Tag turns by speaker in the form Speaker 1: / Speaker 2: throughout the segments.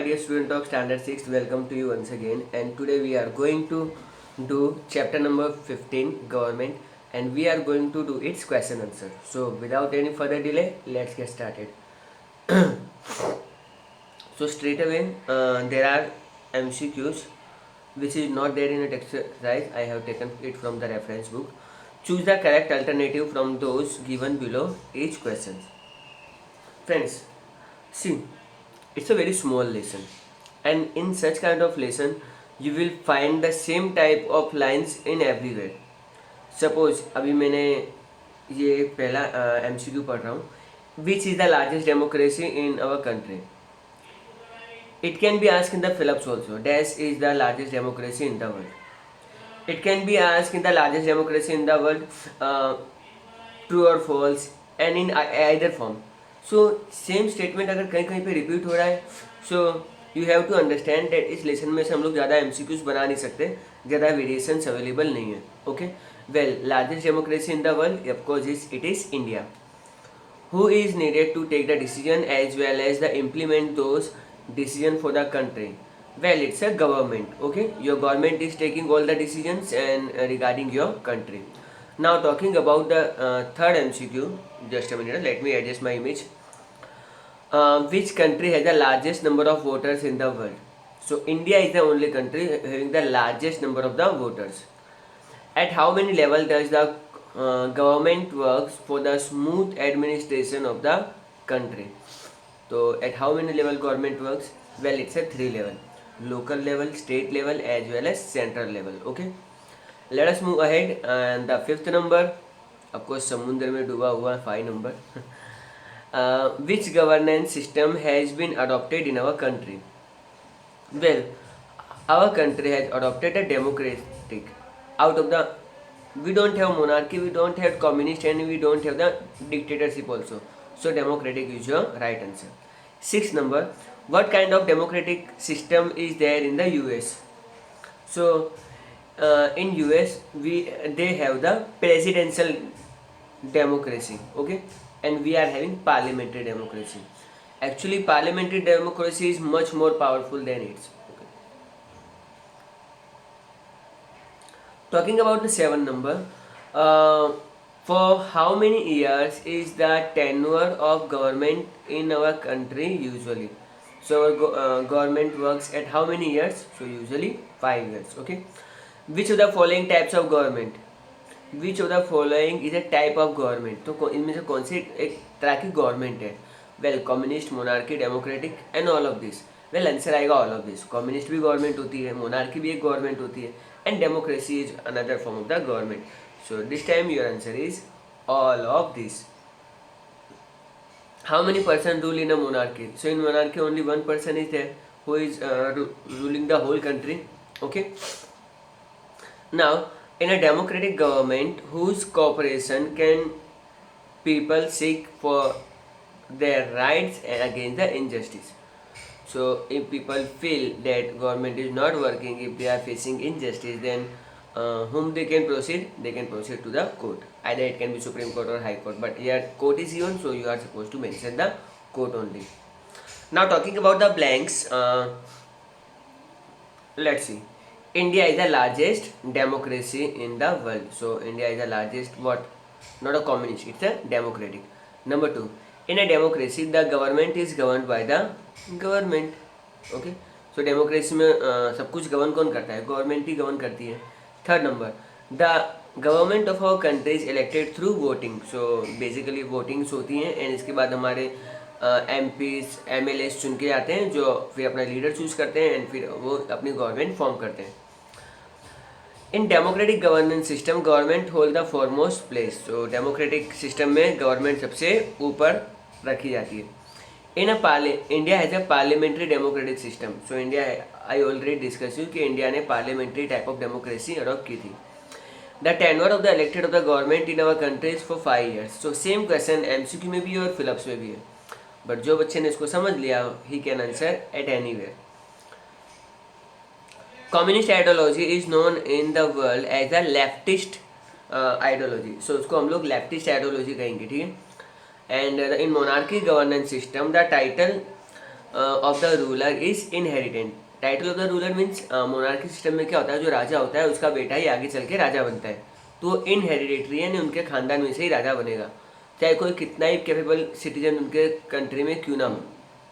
Speaker 1: dear student of Standard 6, welcome to you once again. And today we are going to do chapter number 15, Government, and we are going to do its question answer. So without any further delay, let's get started. So straight away, there are MCQs which is not there in a text exercise. I have taken it from the reference book. Choose the correct alternative from those given below each question. Friends, see, it's a very small lesson, and in such kind of lesson you will find the same type of lines in everywhere. Suppose अभी मैंने ये पहला MCQ पढ़ रहा हूँ, which is the largest democracy in our country. It can be asked in the Phillips also. Dash is the largest democracy in the world. It can be asked in the largest democracy in the world, true or false, and in either form. So same statement अगर कहीं कहीं पे repeat हो रहा है, so you have to understand that इस lesson में से हम लोग ज़्यादा MCQs बना नहीं सकते, ज़्यादा variations available नहीं है. Okay, well, largest democracy in the world, of course, it is India. Who is needed to take the decision as well as the implement those decision for the country? Well, it's a government. Okay, your government is taking all the decisions and regarding your country. Now talking about the third MCQ, just a minute, let me adjust my image. Which country has the largest number of voters in the world? So India is the only country having the largest number of the voters. At how many level does the government works for the smooth administration of the country? So at how many level government works? Well, it's a 3 level: local level, state level, as well as central level. Okay, let us move ahead. And the fifth number, of course, समुद्र में डूबा हुआ 5 number. Which governance system has been adopted in our country? Well, our country has adopted a democratic. Out of the, we don't have monarchy, we don't have communist, and we don't have the dictatorship also. So democratic is your right answer. Sixth number, what kind of democratic system is there in the US? So in US they have the presidential democracy. Okay, and we are having parliamentary democracy. Actually, parliamentary democracy is much more powerful than its. Okay. Talking about the 7 number, for how many years is the tenure of government in our country usually? So our government works at how many years? So usually 5 years. Okay. Which of the following types of government? Which of the following is a type of government. तो इनमें से कौन सी एक तरह की government है? Well, communist, monarchy, democratic and all of this. Well, answer आएगा all of this. Communist भी गवर्नमेंट होती है, मोनार्की भी एक गवर्नमेंट होती है, and democracy is another form of the government. So this time your answer is all of this. How many person rule in a monarchy? So in monarchy only one person is there who is ruling the whole country. Okay, now in a democratic government, whose cooperation can people seek for their rights and against the injustice? So if people feel that government is not working, if they are facing injustice, then whom they can proceed? They can proceed to the court. Either it can be Supreme Court or High Court, but here court is given, so you are supposed to mention the court only. Now talking about the blanks, let's see. India is the largest democracy in the world. So India is the largest what? Not a communist, it's a democratic. Number 2, in a democracy the government is governed by the government. Okay, so democracy में सब कुछ govern कौन करता है? Government ही govern करती है. Third number, the government of our country is elected through voting. So basically votings होती हैं and इसके बाद हमारे MPs, MLAs चुन के आते हैं जो फिर अपना लीडर चूज करते हैं एंड फिर वो अपनी गवर्नमेंट फॉर्म करते हैं. In democratic governance system government hold the foremost place. तो डेमोक्रेटिक सिस्टम में गवर्नमेंट सबसे ऊपर रखी जाती है. In India has a parliamentary democratic system. So India, I already discuss you कि इंडिया ने parliamentary type of democracy adopt की थी. The tenure of the elected of the government in our country is for 5 years. So same question MCQ में भी है और Phelps में भी है, बट जो बच्चे ने इसको समझ लिया ही can answer at anywhere. Communist ideology is known in the world as a leftist ideology. So उसको हम लोग लेफ्टिस्ट आइडियोलॉजी कहेंगे. ठीक है. And in monarchy governance system the title of the ruler is inheritant. Title of the ruler means monarchy system में क्या होता है, जो राजा होता है उसका बेटा ही आगे चल के राजा बनता है, तो वो इनहेरिडेटरी है, उनके खानदान में से ही राजा बनेगा, चाहे कोई कितना ही कैपेबल सिटीजन उनके कंट्री में क्यों ना हो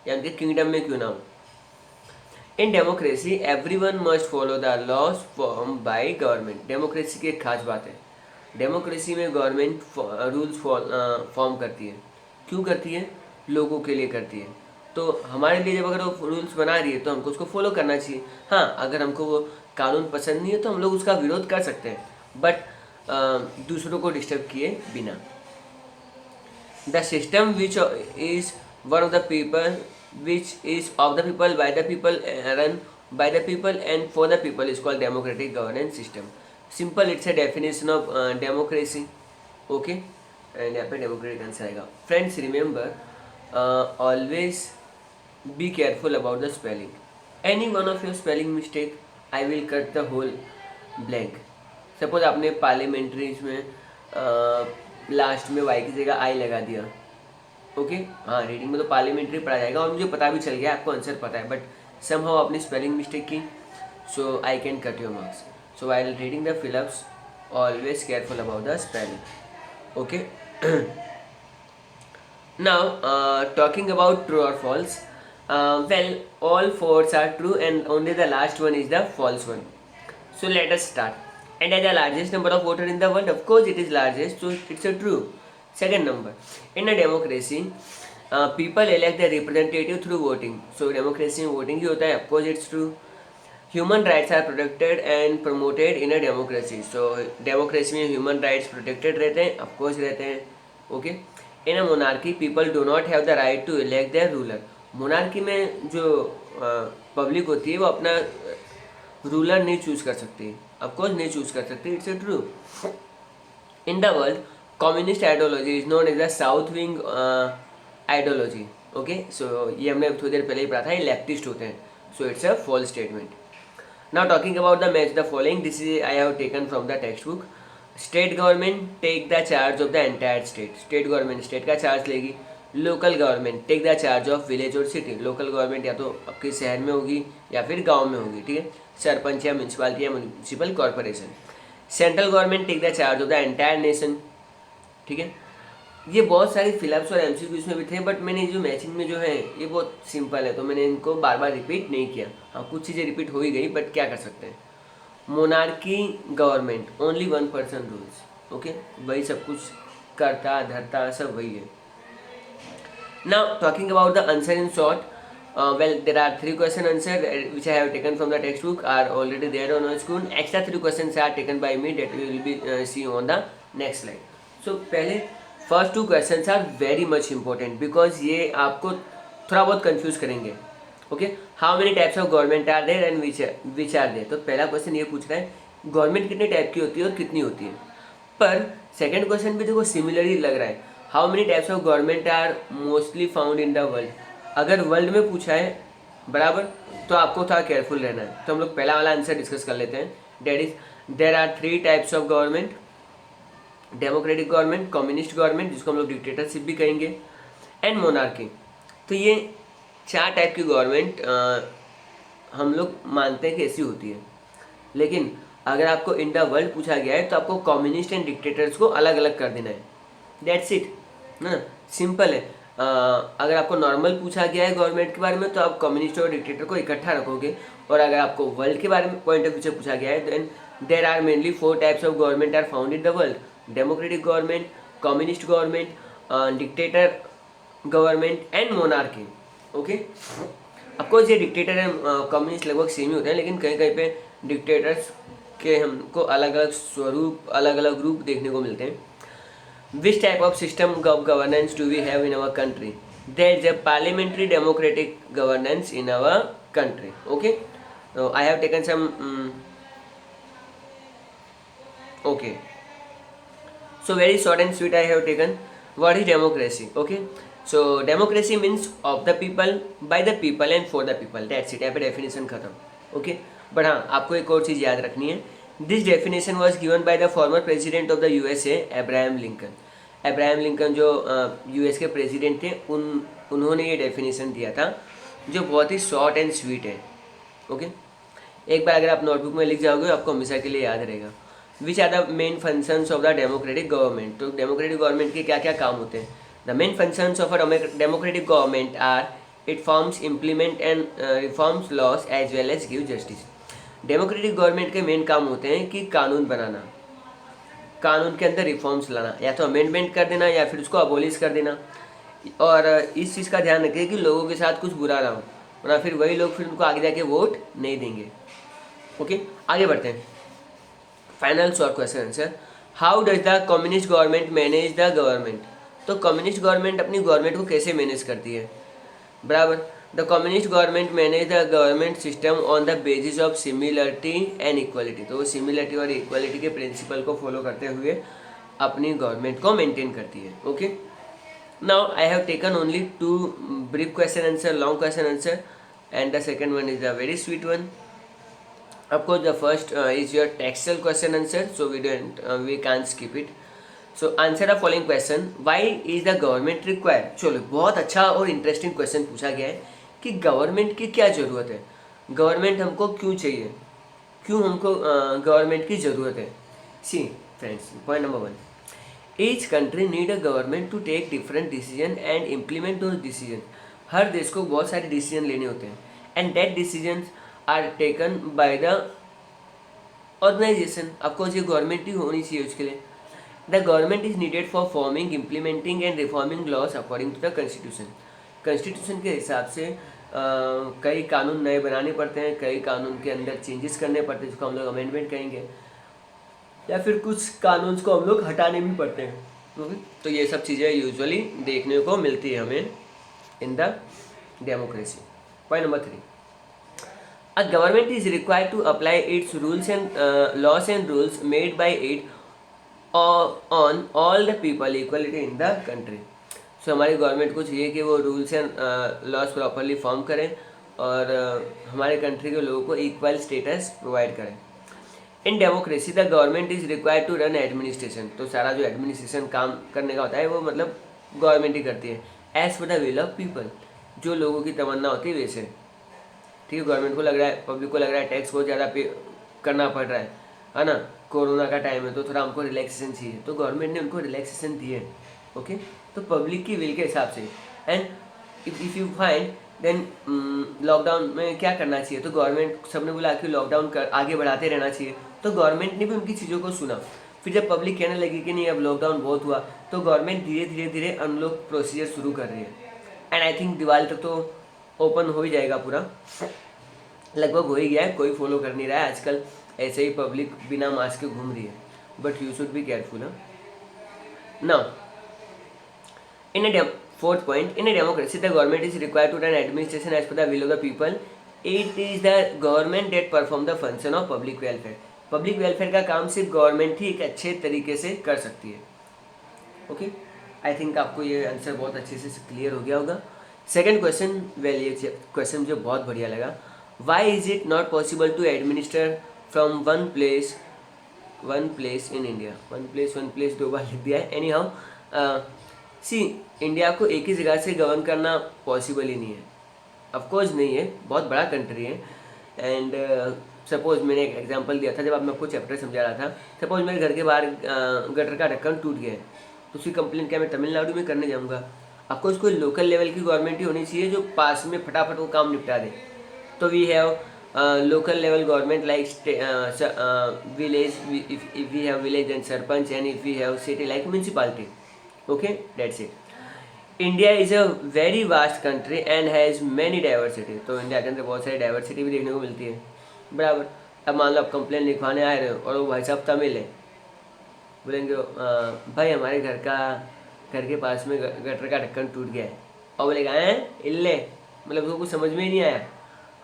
Speaker 1: या उनके किंगडम में क्यों ना हो। In democracy everyone must follow the laws form by government. Democracy की एक खास बात है, डेमोक्रेसी में गवर्नमेंट रूल्स फॉर्म करती है। क्यों करती है? लोगों के लिए करती है। तो हमारे लिए जब अगर वो रूल्स बना रही है तो हमको उसको फॉलो करना चाहिए। हाँ, अगर हमको वो कानून पसंद नहीं है तो हम लोग उसका विरोध कर सकते हैं, बट दूसरों को डिस्टर्ब किए बिना। The system which is one of the people, which is of the people, by the people, run by the people and for the people is called democratic governance system. Simple, it's a definition of democracy. Okay, and यहाँ पे democratic answer आएगा। Friends, remember, always be careful about the spelling. Any one of your spelling mistake, I will cut the whole blank. Suppose आपने parliamentaries में last में y की जगह I लगा दिया, ओके हाँ, रीडिंग में तो पार्लियामेंट्री पढ़ा जाएगा और मुझे पता भी चल गया आपको आंसर पता है, बट समहाउ आपने स्पेलिंग मिस्टेक की, so I can cut your marks. So while reading the fill ups always careful about the spelling. Okay, now talking about true और false, well all fours are true and only the last one is the false one. So let us start. And as the largest number of voter in the world, of course it is largest, so it's a true. Second number, in a democracy, people elect their representative through voting. So democracy में voting ही होता है, of course it's true. Human rights are protected and promoted in a democracy. So democracy में human rights protected रहते हैं, of course रहते हैं. Okay. In a monarchy, people do not have the right to elect their ruler. Monarchy में जो public होती है वो अपना ruler नहीं choose कर सकती, of course नहीं choose कर सकती, it's a true. In the world, communist ideology is known as the south wing ideology. Okay, so ये हमने थोड़ी देर पहले ही पढ़ा था, ये लेफ्टिस्ट होते हैं, so it's a false statement. Now talking about the match the following, this is I have taken from the text book. State government take the charge of the entire state. State government state का charge लेगी। Local government take the charge of village और city. Local government या तो आपके शहर में होगी या फिर गाँव में होगी, ठीक है, सरपंच या म्यूनसिपालिटी या municipal corporation. Central government take the charge of the entire nation, ठीक है। ये बहुत सारी फिलअप्स और एमसीक्यूज में भी थे, बट मैंने जो मैचिंग में जो है ये बहुत सिंपल है, तो मैंने इनको बार बार रिपीट नहीं किया। हाँ, कुछ चीज़ें रिपीट हो ही गई, बट क्या कर सकते हैं। Monarchy government, only one person rules, okay, वही सब कुछ करता धरता सब वही है। Now talking about the answer in short, well, there are 3 question answer which I have taken from the textbook are already there on our screen. Extra 3 questions are taken by me that we will be see on the next slide. So पहले first 2 questions are very much important because ये आपको थोड़ा बहुत confuse करेंगे। Okay, how many types of government are there and which are there? तो पहला question ये पूछ रहा है गवर्नमेंट कितने टाइप की होती है और कितनी होती है, पर सेकंड क्वेश्चन भी देखो सिमिलर ही लग रहा है। How many types of government are mostly found in the world. अगर वर्ल्ड में पूछा है बराबर तो आपको थोड़ा केयरफुल रहना है। तो हम लोग पहला वाला आंसर डिस्कस कर लेते हैं, that is there are 3 types of government, democratic government, communist government जिसको हम लोग डिक्टेटरशिप भी कहेंगे, एंड मोनार्की। तो ये 4 टाइप की गवर्नमेंट हम लोग मानते हैं कि ऐसी होती है, लेकिन अगर आपको इन द वर्ल्ड पूछा गया है तो आपको कम्युनिस्ट एंड डिक्टेटर्स को अलग अलग कर देना है, दैट्स इट ना, सिंपल है। अगर आपको नॉर्मल पूछा गया है गवर्नमेंट के बारे में तो आप कम्युनिस्ट और डिक्टेटर को इकट्ठा रखोगे, और अगर आपको वर्ल्ड के बारे में पॉइंट ऑफ व्यू से पूछा गया है then there are mainly 4 types of government are found in the world, democratic government, communist government, dictator government and monarchy. Okay, of course ये डिक्टेटर एंड कम्युनिस्ट लगभग सेम ही होते हैं, लेकिन कहीं कहीं पे डिक्टेटर्स के हमको अलग अलग स्वरूप, अलग अलग रूप देखने को मिलते हैं। Which type of system of governance do we have in our country? There is a parliamentary democratic governance in our country. Okay, so I have taken some okay, so very short and sweet I have taken. What is democracy? Okay, so democracy means of the people, by the people and for the people. That's it. यहाँ पे definition खत्म. Okay, but हाँ, आपको एक और चीज़ याद रखनी है। This definition was given by the former president of the USA Abraham Lincoln. Abraham Lincoln जो US के प्रेसिडेंट थे उन्होंने ये डेफिनेशन दिया था। जो बहुत ही शॉर्ट एंड स्वीट है। ओके, एक बार अगर आप नोटबुक में लिख जाओगे आपको हमेशा के लिए याद रहेगा। Which are the main functions of the democratic government, तो डेमोक्रेटिक गवर्नमेंट के क्या क्या काम होते हैं। The main functions of a democratic government are it forms, implement and reforms laws as well as give justice. Democratic government के main काम होते हैं कि कानून बनाना, कानून के अंदर रिफॉर्म्स लाना, या तो अमेंडमेंट कर देना या फिर उसको अबोलिश कर देना। और इस चीज़ का ध्यान रखें कि लोगों के साथ कुछ बुरा ना हो, वरना फिर वही लोग फिर उनको आगे जाके वोट नहीं देंगे। ओके, आगे बढ़ते हैं। Final short question answer, how does the communist government manage the government. तो कम्युनिस्ट गवर्नमेंट अपनी गवर्नमेंट को कैसे मैनेज करती है, बराबर। The communist government manage the government system on the basis of similarity and equality. तो वो सिमिलरिटी और इक्वलिटी के प्रिंसिपल को फॉलो करते हुए अपनी गवर्नमेंट को मेंटेन करती है। Okay, now I have taken only 2 brief question answer, long question answer, and the second one is a very sweet one. Of course, the first is your textual question answer, so we can't skip it. So answer the following question, why is the government required। चलो, बहुत अच्छा और interesting question पूछा गया है कि government की क्या ज़रूरत है, गवर्नमेंट हमको क्यों चाहिए, क्यों हमको गवर्नमेंट की ज़रूरत है। See friends, point number 1, each country need a government to take different decision and implement those decision. हर देश को बहुत सारे डिसीजन लेने होते हैं, and that decision are taken by the organisation. Of course ये गवर्नमेंट ही होनी चाहिए उसके लिए। The government is needed for forming, implementing and reforming laws according to the constitution. Constitution के हिसाब से कई कानून नए बनाने पड़ते हैं, कई कानून के अंदर चेंजेस करने पड़ते हैं जिसको हम लोग अमेंडमेंट कहेंगे, या फिर कुछ कानून को हम लोग हटाने भी पड़ते हैं। तो ये सब चीज़ें यूजुअली देखने को मिलती है हमें in the democracy. Point number 3, a government is required to apply its rules and laws and rules made by it on all the people equality in the country. So हमारी गवर्नमेंट को चाहिए कि वो rules and laws properly form करें और हमारे country के लोगों को इक्वल स्टेटस प्रोवाइड करें। In democracy the government is required to run administration. तो सारा जो एडमिनिस्ट्रेशन काम करने का होता है वो मतलब गवर्नमेंट ही करती है, as per the will of people, जो लोगों की तमन्ना होती है वैसे। ठीक है, गवर्नमेंट को लग रहा है, पब्लिक को लग रहा है टैक्स बहुत ज़्यादा पे करना पड़ रहा है ना, कोरोना का टाइम है तो थोड़ा हमको रिलैक्सेशन चाहिए, तो गवर्नमेंट ने उनको रिलैक्सेशन दी है। ओके, तो पब्लिक की विल के हिसाब से। And if you find then lockdown में क्या करना चाहिए, तो गवर्नमेंट सबने बोला कि लॉकडाउन कर आगे बढ़ाते रहना चाहिए, तो गवर्नमेंट ने भी उनकी चीज़ों को सुना। फिर जब पब्लिक कहने लगी कि नहीं अब लॉकडाउन बहुत हुआ, तो गवर्नमेंट धीरे धीरे धीरे अनलॉक प्रोसीजर शुरू कर रही है। एंड आई थिंक दिवाली तक तो ओपन हो ही जाएगा पूरा, लगभग हो ही गया है, कोई फॉलो कर नहीं रहा है आजकल, ऐसे ही पब्लिक बिना मास्क के घूम रही है, but you should be careful. Now in a fourth point, in a democracy the government is required to run administration as per the will of the people. It is the government that perform the function of public welfare. Public welfare का काम सिर्फ government ही एक अच्छे तरीके से कर सकती है। ओके, आई थिंक आपको ये आंसर बहुत अच्छे से क्लियर हो गया होगा। सेकेंड क्वेश्चन, वेल ये क्वेश्चन मुझे बहुत बढ़िया लगा। Why is it not possible to administer from one place in India. One place 2 बार लिख दिया है। एनी हाउ सी, इंडिया को एक ही जगह से गवर्न करना पॉसिबल ही नहीं है, ऑफकोर्स नहीं है, बहुत बड़ा कंट्री है। एंड सपोज मैंने एक एग्जांपल दिया था जब आप मैं आपको चैप्टर समझा रहा था, सपोज मेरे घर के बाहर गटर का ढक्कन टूट गया है, तो उसकी कंप्लेंट क्या मैं तमिलनाडु में करने जाऊँगा। ऑफकोर्स कोई लोकल लेवल की गवर्नमेंट ही होनी चाहिए जो पास में फटाफट वो काम निपटा दे। तो we have local level government like village, if we have village then sarpanch, and if we have city like municipality. Okay, that's it. India is a very vast country and has many diversity. तो India के अंदर बहुत सारी diversity भी देखने को मिलती है, बराबर। अब मान लो आप कंप्लेन लिखवाने आए रहे हो और वो भाई साहब तमिल है, बोलेंगे भाई हमारे घर के पास में गटर का ढक्कन टूट गया है, और बोलेगा हैं इल्ले, मतलब उसको कुछ समझ में ही नहीं आया।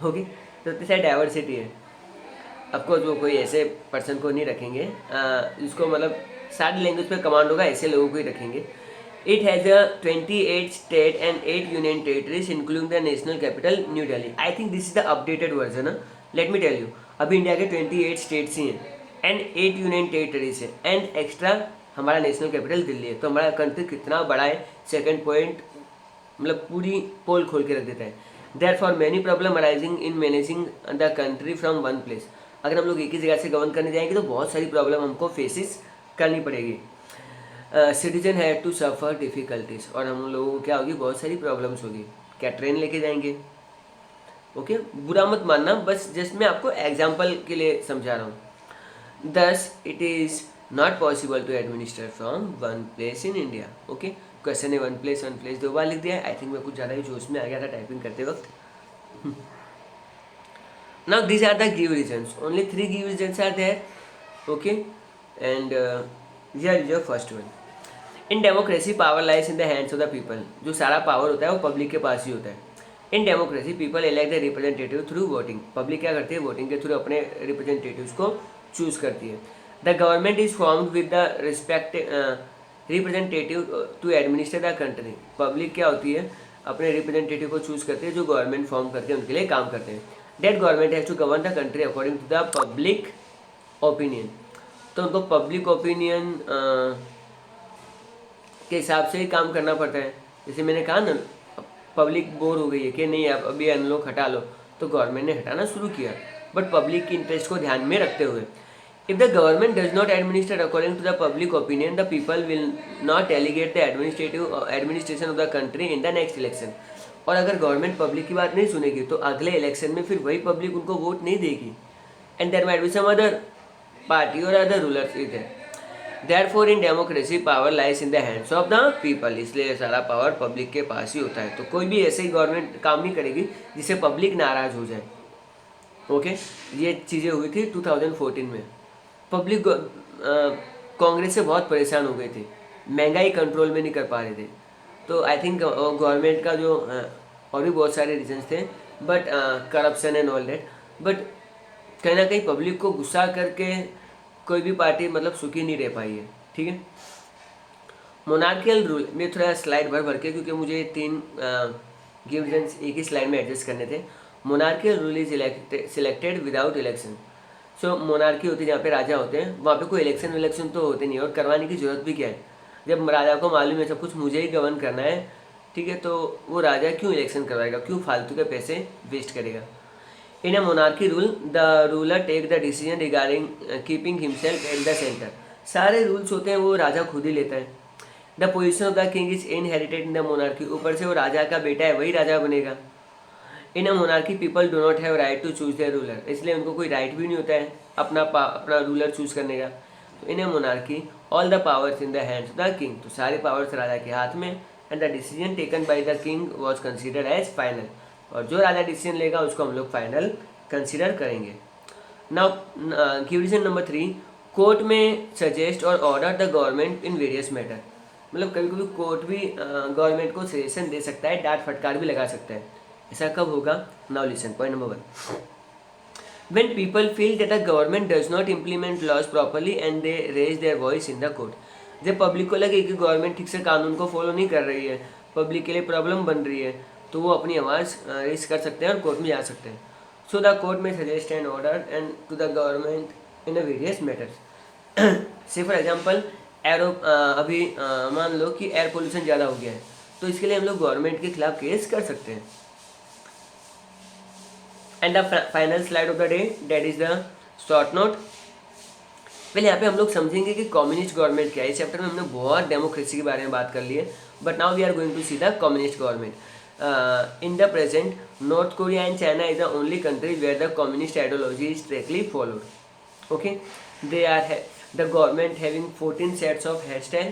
Speaker 1: ओके, तो इतनी सारी डाइवर्सिटी है। ऑफकोर्स वो कोई ऐसे पर्सन को नहीं रखेंगे जिसको मतलब सारी लैंग्वेज पे कमांड होगा, ऐसे लोगों को ही रखेंगे। It has 28 state and 8 union territories including the national capital New Delhi. I think this is the updated version. Let me tell you, अभी इंडिया के 28 स्टेट्स ही हैं एंड 8 यूनियन टेरिटरीज है एंड एक्स्ट्रा हमारा नेशनल कैपिटल दिल्ली है। तो हमारा country कितना बड़ा है, सेकेंड पॉइंट मतलब पूरी पोल खोल के रख देता है। Therefore many problem arising in managing the country from one place. अगर हम लोग एक ही जगह से गवर्न करने जाएंगे तो बहुत सारी प्रॉब्लम हमको फेसिस करनी पड़ेगी। Citizen had to suffer difficulties, और हम लोगों को क्या होगी, बहुत सारी प्रॉब्लम्स होगी। क्या ट्रेन लेके जाएंगे? ओके, बुरा मत मानना, बस जस्ट मैं आपको एग्जाम्पल के लिए समझा रहा हूँ। Thus it is not possible to administer from one place in India. Okay, question है वन प्लेस दो बार लिख दिया। आई थिंक मैं कुछ ज़्यादा ही जोश में आ गया था टाइपिंग करते वक्त। Now these are the give reasons. Only 3 give reasons are there. Okay, and here is your first one. In democracy, power lies in the hands of the people. जो सारा पावर होता है वो पब्लिक के पास ही होता है। In democracy people elect the representative through voting. Public क्या करती है, वोटिंग के थ्रू अपने रिप्रेजेंटेटिव्स को चूज करती है। The government is formed with the respect representative to administer the country. Public क्या होती है, अपने रिप्रेजेंटेटिव को चूज करती है जो गवर्नमेंट फॉर्म करके उनके लिए काम करते हैं। That government has to govern the country according to the public opinion. तो उनको पब्लिक ओपिनियन के हिसाब से ही काम करना पड़ता है। जैसे मैंने कहा ना, पब्लिक बोर हो गई है कि नहीं आप अभी अनलॉक हटा लो, तो गवर्नमेंट ने हटाना शुरू किया, बट पब्लिक की इंटरेस्ट को ध्यान में रखते हुए। If the government does not administer according to the public opinion, the people will not delegate the administration of the country in the next election. और अगर गवर्नमेंट पब्लिक की बात नहीं सुनेगी तो अगले इलेक्शन में फिर वही पब्लिक उनको वोट नहीं देगी, and there might be some other party और other rulers is there. Therefore in democracy power lies in the hands of the people। इसलिए सारा पावर पब्लिक के पास ही होता है। तो कोई भी ऐसे ही गवर्नमेंट काम नहीं करेगी जिससे पब्लिक नाराज हो जाए। ओके, ये चीज़ें हुई थी 2014 में। पब्लिक कांग्रेस से बहुत परेशान हो गई थी, महंगाई कंट्रोल में नहीं कर पा रहे थे। तो आई थिंक गवर्नमेंट का जो और भी बहुत सारे रीजन्स थे, but corruption and all that, but कहीं ना कहीं पब्लिक को गुस्सा करके कोई भी पार्टी मतलब सुखी नहीं रह पाई है। ठीक है, मोनार्कियल रूल में थोड़ा स्लाइड भर के, क्योंकि मुझे 3 गिव रीजंस एक ही स्लाइड में एडजस्ट करने थे। Monarchial rule is selected without election. So monarchy होती है जहाँ पे राजा होते हैं, वहाँ पे कोई इलेक्शन तो होते नहीं, और करवाने की जरूरत भी क्या है जब राजा को मालूम है सब कुछ मुझे ही गवर्न करना है। ठीक है, तो वो राजा क्यों इलेक्शन करवाएगा, क्यों फालतू के पैसे वेस्ट करेगा। In a monarchy rule, the ruler take the decision regarding keeping himself at the center। सारे रूल्स होते हैं वो राजा खुद ही लेता है। The position of the king is inherited in the monarchy। ऊपर से वो राजा का बेटा है, वही राजा बनेगा। In a monarchy people do not have right to choose their ruler। इसलिए उनको कोई राइट भी नहीं होता है अपना रूलर चूज करने का। तो in a monarchy all the powers in the hands of the king। तो सारे पावर्स राजा के हाथ में, and the decision taken by the king was considered as final। और जो राजा डिसीजन लेगा उसको हम लोग फाइनल कंसिडर करेंगे। Now give reason number 3, court में सजेस्ट और order the government in various matter. मतलब कभी कभी कोर्ट भी गवर्नमेंट को सजेशन दे सकता है, डांट फटकार भी लगा सकता है। ऐसा कब होगा? Now listen, point number 1, when people feel that the government does not implement laws properly and they raise their voice in the court. जब पब्लिक को लगे कि गवर्नमेंट ठीक से कानून को फॉलो नहीं कर रही है, पब्लिक के लिए प्रॉब्लम बन रही है, तो वो अपनी आवाज़ रेज कर सकते हैं और कोर्ट में जा सकते हैं। सो द कोर्ट में suggest and order and to the government in a various matters. Say for example अभी मान लो कि एयर पोल्यूशन ज़्यादा हो गया है, तो इसके लिए हम लोग गवर्नमेंट के खिलाफ केस कर सकते हैं। And the final slide of the day, that is the short note. पहले यहाँ पे हम लोग समझेंगे कि कम्युनिस्ट गवर्नमेंट क्या है। इस चैप्टर में हमने बहुत डेमोक्रेसी के बारे में बात कर ली है, but now we are going to see the communist government. In the present, North Korea and China is the only country where the communist ideology is strictly followed. Okay, they are the government having 14 sets of hairstyle।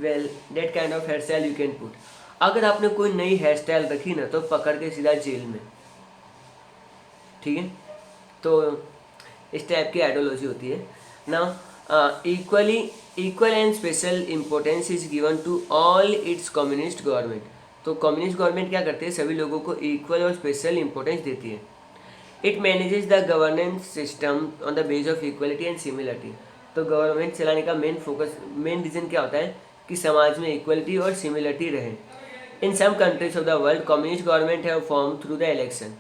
Speaker 1: Well, that kind of hairstyle you can put। अगर आपने कोई नई hair style रखी ना तो पकड़ के सीधा जेल में। ठीक है, तो इस टाइप की आइडियोलॉजी होती है। Now equal and special importance is given to all its communist government. तो कम्युनिस्ट गवर्नमेंट क्या करती है, सभी लोगों को इक्वल और स्पेशल इंपॉर्टेंस देती है। It manages the governance system on the base of equality and similarity. तो गवर्नमेंट चलाने का मेन रीज़न क्या होता है कि समाज में इक्वलिटी और सिमिलरिटी रहे। In some countries of the world communist government have form through the election.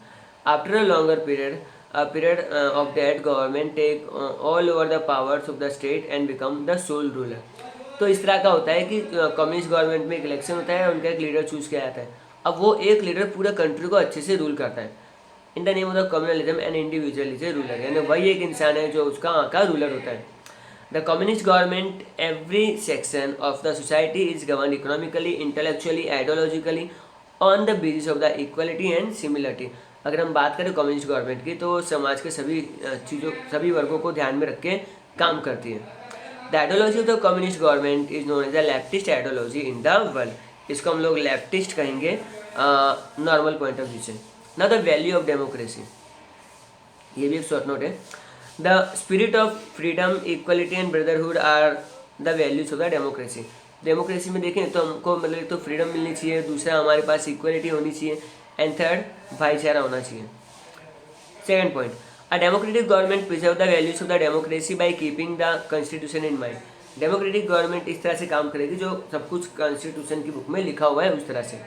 Speaker 1: After a longer period of that government take all over the powers of the state and become the sole ruler. तो इस तरह का होता है कि communist government में एक election होता है, उनका एक लीडर चूज किया जाता है। अब वो एक लीडर पूरे कंट्री को अच्छे से रूल करता है। In the name of the communalism and individual is a ruler, यानी वही एक इंसान है जो उसका का रूलर होता है। The communist government every section of the society is govern economically, intellectually, ideologically on the basis of the equality and similarity. अगर हम बात करें कम्युनिस्ट गवर्नमेंट की तो समाज के सभी वर्गों को ध्यान में रख के काम करती है। The ideology of the communist government is known as the leftist ideology in the world. इसको हम लोग लेफ्टिस्ट कहेंगे नॉर्मल पॉइंट ऑफ व्यू से। ना द वैल्यू ऑफ डेमोक्रेसी, ये भी एक शॉर्ट नोट है। The spirit of freedom, equality and brotherhood are the values of the democracy. Democracy में देखें तो हमको मतलब तो फ्रीडम मिलनी चाहिए, दूसरा हमारे पास इक्वलिटी होनी चाहिए, एंड थर्ड भाईचारा होना चाहिए। Second point, a democratic government preserve the values of the democracy by keeping the constitution in mind. Democratic government इस तरह से काम करेगी जो सब कुछ कॉन्स्टिट्यूशन की बुक में लिखा हुआ है उस तरह से।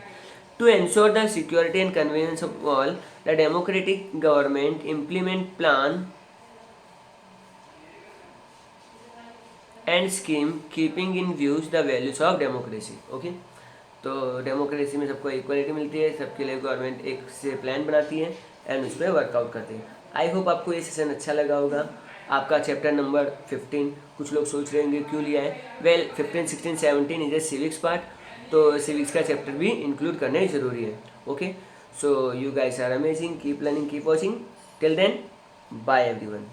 Speaker 1: To ensure the security and convenience of all, the democratic government implement plan and scheme keeping in views the values of democracy. Okay, तो डेमोक्रेसी में सबको इक्वलिटी मिलती है, सबके लिए गवर्नमेंट एक से प्लान बनाती है एंड उस पर वर्कआउट करते हैं। आई होप आपको ये सेशन अच्छा लगा होगा। आपका चैप्टर नंबर 15, कुछ लोग सोच रहे होंगे क्यों लिया है। Well 15, 16, 17 is a civics part, तो सिविक्स का चैप्टर भी इंक्लूड करना ज़रूरी है। Okay, so you guys are amazing, keep learning, keep watching, till then bye everyone.